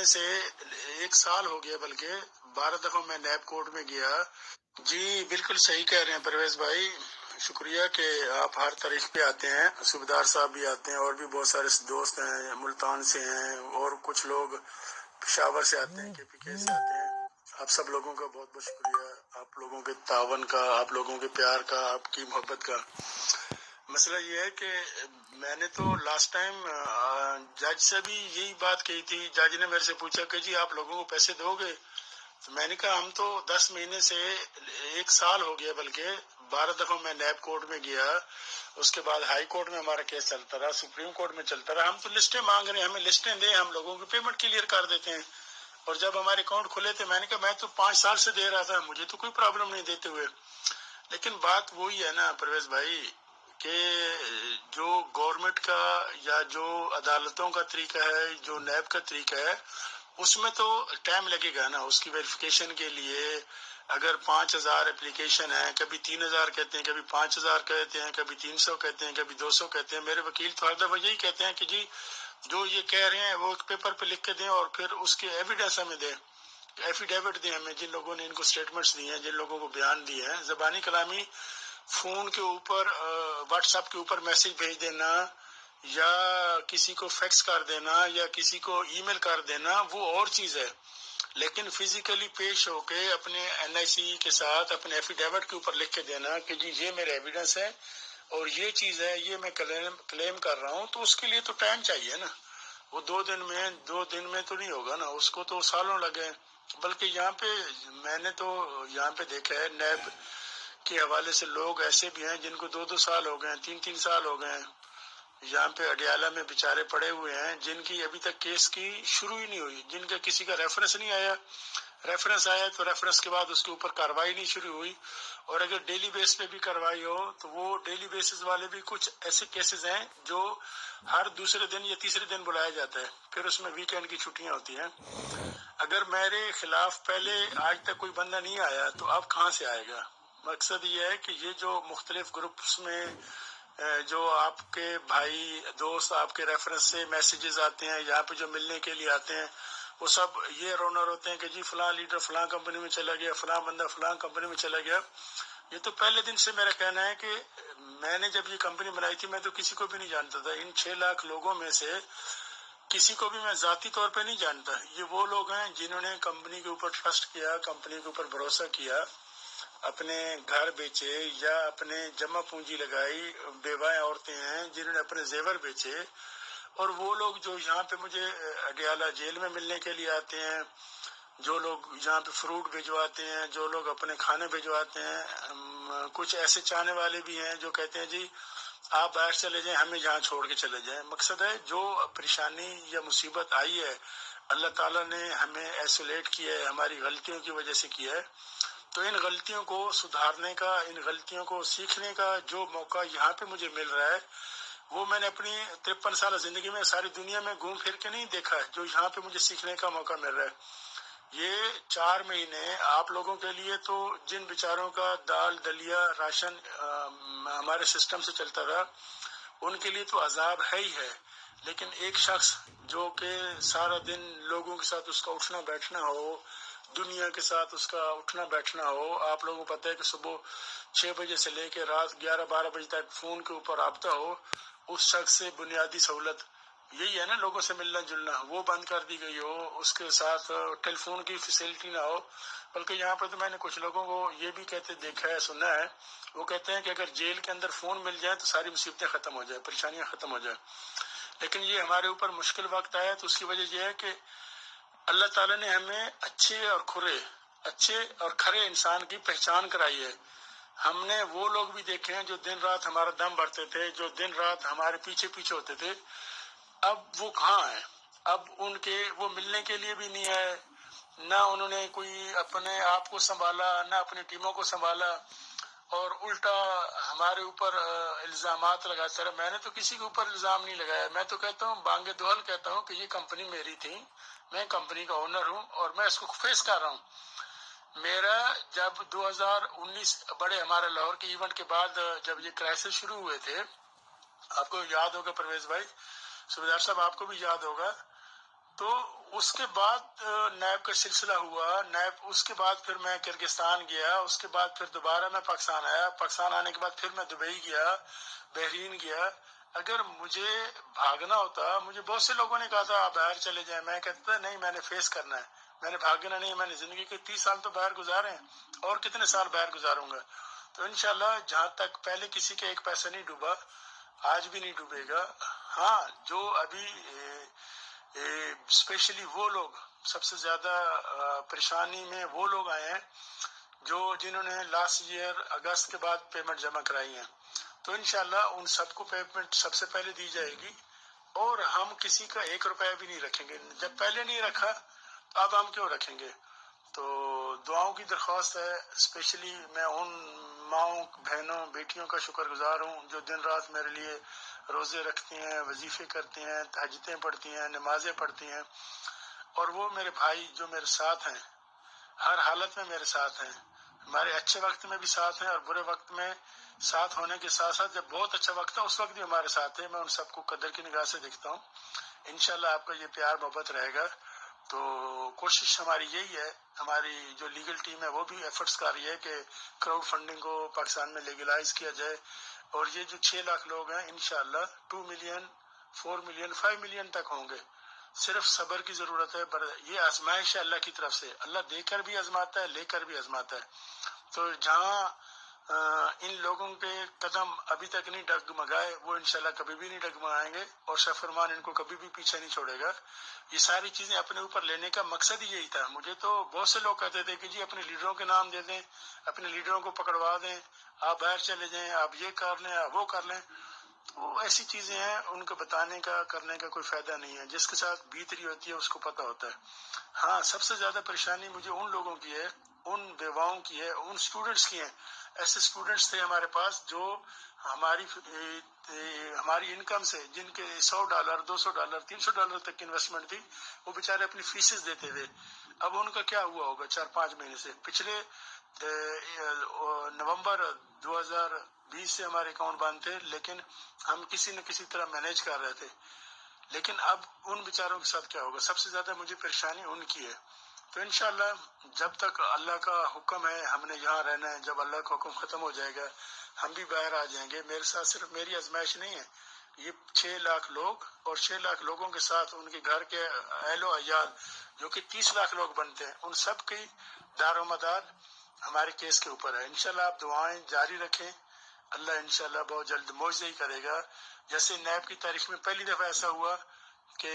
سے 1 سال ہو گیا، بلکہ 12 دفعہ میں نیب کورٹ میں گیا۔ جی بالکل صحیح کہہ رہے ہیں پرویز بھائی، شکریہ کہ آپ ہر تاریخ پہ آتے ہیں۔ صوبیدار صاحب بھی آتے ہیں اور بھی بہت سارے دوست ہیں، ملتان سے ہیں اور کچھ لوگ پشاور سے آتے ہیں، KPK سے آتے ہیں۔ آپ سب لوگوں کا بہت بہت شکریہ، آپ لوگوں کے تعاون کا، آپ لوگوں کے پیار کا، آپ کی محبت کا۔ مسئلہ یہ ہے کہ میں نے تو لاسٹ ٹائم جج سے بھی یہی بات کہی تھی۔ جج نے میرے سے پوچھا کہ جی آپ لوگوں کو پیسے دو گے؟ تو میں نے کہا ہم تو 10 مہینے سے 1 سال ہو گیا، بلکہ 12 دفعہ میں نیب کورٹ میں گیا، اس کے بعد ہائی کورٹ میں ہمارا کیس چلتا رہا، سپریم کورٹ میں چلتا رہا۔ ہم تو لسٹیں مانگ رہے ہیں، ہمیں لسٹیں دیں، ہم لوگوں کی پیمنٹ کلیئر کر دیتے ہیں۔ اور جب ہمارے اکاؤنٹ کھلے تھے میں نے کہا میں تو 5 سال سے دے رہا تھا، مجھے تو کوئی پرابلم نہیں دیتے ہوئے۔ لیکن بات وہی ہے نا پرویز بھائی کہ جو گورنمنٹ کا یا جو عدالتوں کا طریقہ ہے، جو نیب کا طریقہ ہے، اس میں تو ٹائم لگے گا نا اس کی ویریفیکیشن کے لیے۔ اگر 5000 اپلیکیشن ہیں، کبھی 3000 کہتے ہیں، کبھی 5000 کہتے ہیں، کبھی 300 کہتے ہیں، کبھی 200 کہتے ہیں۔ میرے وکیل تو ہر دفعہ یہی کہتے ہیں کہ جی جو یہ کہہ رہے ہیں وہ ایک پیپر پہ لکھ کے دیں اور پھر اس کے ایویڈنس ہمیں دیں، ایفیڈیوٹ دیں ہمیں، جن لوگوں نے ان کو سٹیٹمنٹس دی ہیں، جن لوگوں کو بیان دیے ہیں۔ زبانی کلامی فون کے اوپر واٹس ایپ کے اوپر میسج بھیج دینا یا کسی کو فیکس کر دینا یا کسی کو ای میل کر دینا وہ اور چیز ہے، لیکن فزیکلی پیش ہو کے اپنے NIC کے ساتھ اپنے ایفیڈیوٹ کے اوپر لکھ کے دینا کہ جی یہ میرے ایویڈنس ہے اور یہ چیز ہے، یہ میں کلیم کر رہا ہوں، تو اس کے لیے تو ٹائم چاہیے نا۔ وہ 2 دن میں تو نہیں ہوگا نا، اس کو تو سالوں لگے۔ بلکہ یہاں پہ میں نے تو یہاں پہ دیکھا ہے نیب کے حوالے سے لوگ ایسے بھی ہیں جن کو 2 سال ہو گئے ہیں، 3 سال ہو گئے ہیں، یہاں پہ اڈیالہ میں بیچارے پڑے ہوئے ہیں جن کی ابھی تک کیس کی شروع ہی نہیں ہوئی، جن کا کسی کا ریفرنس نہیں آیا، ریفرنس آیا تو ریفرنس کے بعد اس کے اوپر کاروائی نہیں شروع ہوئی، اور اگر ڈیلی بیس پہ بھی کاروائی ہو تو وہ ڈیلی بیسز والے بھی کچھ ایسے کیسز ہیں جو ہر دوسرے دن یا تیسرے دن بلایا جاتا ہے، پھر اس میں ویکینڈ کی چھٹیاں ہوتی ہیں۔ اگر میرے خلاف پہلے آج تک کوئی بندہ نہیں آیا تو اب کہاں سے آئے گا؟ مقصد یہ ہے کہ یہ جو مختلف گروپس میں جو آپ کے بھائی دوست آپ کے ریفرنس سے میسیجز آتے ہیں، یہاں پہ جو ملنے کے لیے آتے ہیں، وہ سب یہ رونر ہوتے ہیں کہ جی فلاں لیڈر فلاں کمپنی میں چلا گیا، فلاں بندہ فلاں کمپنی میں چلا گیا۔ یہ تو پہلے دن سے میرا کہنا ہے کہ میں نے جب یہ کمپنی بنائی تھی میں تو کسی کو بھی نہیں جانتا تھا، ان 6 لاکھ لوگوں میں سے کسی کو بھی میں ذاتی طور پہ نہیں جانتا۔ یہ وہ لوگ ہیں جنہوں نے کمپنی کے اوپر ٹرسٹ کیا، کمپنی کے اوپر بھروسہ کیا، اپنے گھر بیچے یا اپنے جمع پونجی لگائی، بیوائیں عورتیں ہیں جنہوں نے اپنے زیور بیچے، اور وہ لوگ جو یہاں پہ مجھے اڈیالہ جیل میں ملنے کے لیے آتے ہیں، جو لوگ یہاں پہ فروٹ بھجواتے ہیں، جو لوگ اپنے کھانے بھجواتے ہیں، کچھ ایسے چاہنے والے بھی ہیں جو کہتے ہیں جی آپ باہر چلے جائیں، ہمیں یہاں چھوڑ کے چلے جائیں۔ مقصد ہے جو پریشانی یا مصیبت آئی ہے اللہ تعالیٰ نے ہمیں ایسولیٹ کیا ہے، ہماری غلطیوں کی وجہ سے کیا ہے، تو ان غلطیوں کو سدھارنے کا، ان غلطیوں کو سیکھنے کا جو موقع یہاں پہ مجھے مل رہا ہے وہ میں نے اپنی 53 سالہ زندگی میں ساری دنیا میں گھوم پھر کے نہیں دیکھا ہے، جو یہاں پہ مجھے سیکھنے کا موقع مل رہا ہے۔ یہ 4 مہینے آپ لوگوں کے لیے تو جن بیچاروں کا دال دلیا راشن ہمارے سسٹم سے چلتا رہا ان کے لیے تو عذاب ہے ہی ہے، لیکن ایک شخص جو کہ سارا دن لوگوں کے ساتھ اس کا اٹھنا بیٹھنا ہو، دنیا کے ساتھ اس کا اٹھنا بیٹھنا ہو، آپ لوگوں کو پتہ ہے کہ صبح 6 بجے سے لے کے رات 11-12 بجے تک فون کے اوپر رابطہ ہو، اس شخص سے بنیادی سہولت یہی ہے نا، لوگوں سے ملنا جلنا، وہ بند کر دی گئی ہو، اس کے ساتھ ٹیلی فون کی فیسلٹی نہ ہو۔ بلکہ یہاں پر تو میں نے کچھ لوگوں کو یہ بھی کہتے دیکھا ہے، سنا ہے، وہ کہتے ہیں کہ اگر جیل کے اندر فون مل جائے تو ساری مصیبتیں ختم ہو جائیں، پریشانیاں ختم ہو جائیں۔ لیکن یہ ہمارے اوپر مشکل وقت آیا تو اس کی وجہ یہ ہے کہ اللہ تعالیٰ نے ہمیں اچھے اور کھرے انسان کی پہچان کرائی ہے۔ ہم نے وہ لوگ بھی دیکھے ہیں جو دن رات ہمارا دم بھرتے تھے، جو دن رات ہمارے پیچھے ہوتے تھے، اب وہ کہاں ہیں؟ اب ان کے وہ ملنے کے لیے بھی نہیں ہے، نہ انہوں نے کوئی اپنے آپ کو سنبھالا، نہ اپنی ٹیموں کو سنبھالا، اور الٹا ہمارے اوپر الزامات لگاتا رہا۔ میں نے تو کسی کے اوپر الزام نہیں لگایا، میں تو کہتا ہوں بانگ دہل کہتا ہوں کہ یہ کمپنی میری تھی، میں کمپنی کا اونر ہوں اور میں اس کو فیس کر رہا ہوں۔ میرا جب 2019 بڑے ہمارے لاہور کے ایونٹ کے بعد جب یہ کرائسس شروع ہوئے تھے، آپ کو یاد ہوگا پرویز بھائی، صوبیدار صاحب آپ کو بھی یاد ہوگا، تو اس کے بعد نیب کا سلسلہ ہوا، نیب اس کے بعد پھر میں کرگستان گیا، اس کے بعد پھر دوبارہ میں پاکستان آیا، پاکستان آنے کے بعد پھر میں دبئی گیا، بحرین گیا۔ اگر مجھے بھاگنا ہوتا، مجھے بہت سے لوگوں نے کہا تھا آپ باہر چلے جائیں، میں کہتا تھا نہیں، میں نے فیس کرنا ہے، میں نے بھاگنا نہیں، میں نے زندگی کے 30 سال تو باہر گزارے ہیں، اور کتنے سال باہر گزاروں گا۔ تو انشاءاللہ جہاں تک پہلے کسی کا ایک پیسہ نہیں ڈوبا، آج بھی نہیں ڈوبے گا۔ ہاں، جو ابھی اسپیشلی وہ لوگ سب سے زیادہ پریشانی میں وہ لوگ آئے ہیں جنہوں نے لاسٹ ایئر اگست کے بعد پیمنٹ جمع کرائی ہیں، تو انشاءاللہ ان سب کو پیمنٹ سب سے پہلے دی جائے گی، اور ہم کسی کا 1 روپیہ بھی نہیں رکھیں گے۔ جب پہلے نہیں رکھا تو اب ہم کیوں رکھیں گے؟ تو دعاؤں کی درخواست ہے، اسپیشلی میں ان ماؤں، بہنوں، بیٹیوں کا شکر گزار ہوں جو دن رات میرے لیے روزے رکھتی ہیں، وظیفے کرتی ہیں، تہجدیں پڑھتی ہیں، نمازیں پڑھتی ہیں، اور وہ میرے بھائی جو میرے ساتھ ہیں، ہر حالت میں میرے ساتھ ہیں، ہمارے اچھے وقت میں بھی ساتھ ہیں اور برے وقت میں ساتھ ہونے کے ساتھ ساتھ جب بہت اچھا وقت ہے اس وقت بھی ہمارے ساتھ ہے۔ میں ان سب کو قدر کی نگاہ سے دیکھتا ہوں۔ انشاءاللہ آپ کا یہ پیار محبت رہے گا۔ تو کوشش ہماری یہی ہے، ہماری جو لیگل ٹیم ہے وہ بھی ایفرٹس کر رہی ہے کہ کراؤڈ فنڈنگ کو پاکستان میں لیگلائز کیا جائے، اور یہ جو 6 لاکھ لوگ ہیں انشاءاللہ 2 ملین، 4 ملین، 5 ملین تک ہوں گے۔ صرف صبر کی ضرورت ہے، یہ آزمائش ہے اللہ کی طرف سے، اللہ دے کر بھی آزماتا ہے، لے کر بھی آزماتا ہے۔ تو جہاں ان لوگوں کے قدم ابھی تک نہیں ڈگمگائے، وہ انشاءاللہ کبھی بھی نہیں ڈگمگائیں گے، اور شاہ فرمان ان کو کبھی بھی پیچھے نہیں چھوڑے گا۔ یہ ساری چیزیں اپنے اوپر لینے کا مقصد ہی یہی تھا۔ مجھے تو بہت سے لوگ کہتے تھے کہ جی اپنے لیڈروں کے نام دے دیں، اپنے لیڈروں کو پکڑوا دیں، آپ باہر چلے جائیں، آپ یہ کر لیں، آپ وہ کر لیں۔ وہ ایسی چیزیں ہیں، ان کو بتانے کا، کرنے کا کوئی فائدہ نہیں ہے۔ جس کے ساتھ بیت رہی ہوتی ہے اس کو پتہ ہوتا ہے۔ ہاں، سب سے زیادہ پریشانی مجھے ان لوگوں کی ہے، ان بیواؤں کی ہے، ان سٹوڈنٹس کی ہیں۔ ایسے سٹوڈنٹس تھے ہمارے پاس جو ہماری انکم سے، جن کے $100، $200، $300 تک کی انویسٹمنٹ تھی، وہ بیچارے اپنی فیسز دیتے تھے۔ اب ان کا کیا ہوا ہوگا 4-5 مہینے سے؟ پچھلے نومبر 2020 سے ہمارے اکاؤنٹ بند تھے، لیکن ہم کسی نہ کسی طرح مینیج کر رہے تھے۔ لیکن اب ان بیچاروں کے ساتھ کیا ہوگا؟ سب سے زیادہ مجھے پریشانی ان کی ہے۔ تو انشاءاللہ جب تک اللہ کا حکم ہے ہم نے یہاں رہنا ہے، جب اللہ کا حکم ختم ہو جائے گا ہم بھی باہر آ جائیں گے۔ میرے ساتھ صرف میری آزمائش نہیں ہے، یہ 6 لاکھ لوگ، اور 6 لاکھ لوگوں کے ساتھ ان کے گھر کے اہل و عیال جو کہ 30 لاکھ لوگ بنتے ہیں، ان سب کی دار و مدار ہمارے کیس کے اوپر ہے۔ انشاءاللہ آپ دعائیں جاری رکھیں، اللہ انشاءاللہ بہت جلد معجزہ ہی کرے گا۔ جیسے نیب کی تاریخ میں پہلی دفعہ ایسا ہوا کہ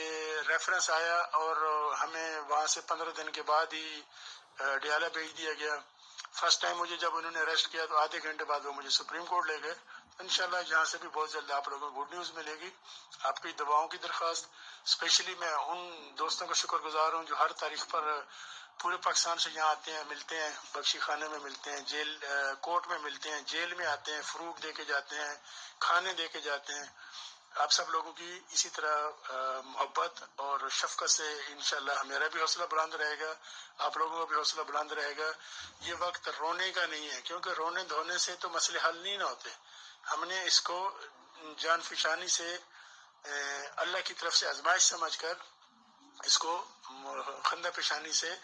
ریفرنس آیا اور ہمیں وہاں سے 15 دن کے بعد ہی ڈیالہ بھیج دیا گیا۔ فرسٹ ٹائم مجھے جب انہوں نے اریسٹ کیا تو آدھے گھنٹے بعد وہ مجھے سپریم کورٹ لے گئے۔ انشاءاللہ یہاں سے بھی بہت جلد آپ لوگوں کو گڈ نیوز ملے گی۔ آپ کی دعاؤں کی درخواست، اسپیشلی میں ان دوستوں کا شکر گزار ہوں جو ہر تاریخ پر پورے پاکستان سے یہاں آتے ہیں، ملتے ہیں، بخشی خانے میں ملتے ہیں، جیل کورٹ میں ملتے ہیں، جیل میں آتے ہیں، فروٹ دے کے جاتے ہیں، کھانے دے کے جاتے ہیں۔ آپ سب لوگوں کی اسی طرح محبت اور شفقت سے انشاءاللہ میرا بھی حوصلہ بلند رہے گا، آپ لوگوں کا بھی حوصلہ بلند رہے گا۔ یہ وقت رونے کا نہیں ہے، کیونکہ رونے دھونے سے تو مسئلے حل نہیں نہ ہوتے۔ ہم نے اس کو جان فشانی سے، اللہ کی طرف سے آزمائش سمجھ کر اس کو خندہ پیشانی سے،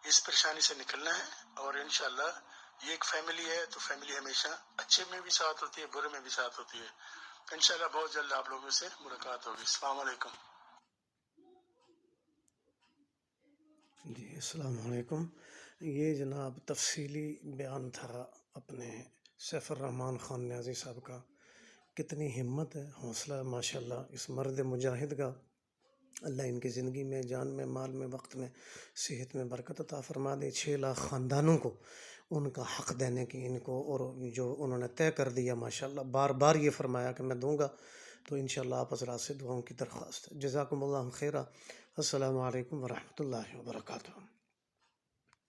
اس پریشانی سے نکلنا ہے، اور انشاءاللہ یہ ایک فیملی ہے، تو فیملی ہمیشہ اچھے میں بھی ساتھ ہوتی ہے، برے میں بھی ساتھ ہوتی ہے۔ انشاءاللہ بہت جلد آپ لوگوں سے ملاقات ہوگی۔ السلام علیکم۔ جی السلام علیکم۔ یہ جناب تفصیلی بیان تھا اپنے سیف الرحمان خان نیازی صاحب کا۔ کتنی ہمت ہے، حوصلہ ہے ماشاءاللہ اس مرد مجاہد کا۔ اللہ ان کی زندگی میں، جان میں، مال میں، وقت میں، صحت میں برکت عطا فرما دے۔ 6 لاکھ خاندانوں کو ان کا حق دینے کی ان کو، اور جو انہوں نے طے کر دیا ماشاءاللہ، بار بار یہ فرمایا کہ میں دوں گا، تو انشاءاللہ آپ حضرات سے دعاؤں کی درخواست ہے۔ جزاکم اللہ خیرہ۔ السلام علیکم ورحمۃ اللہ وبرکاتہ۔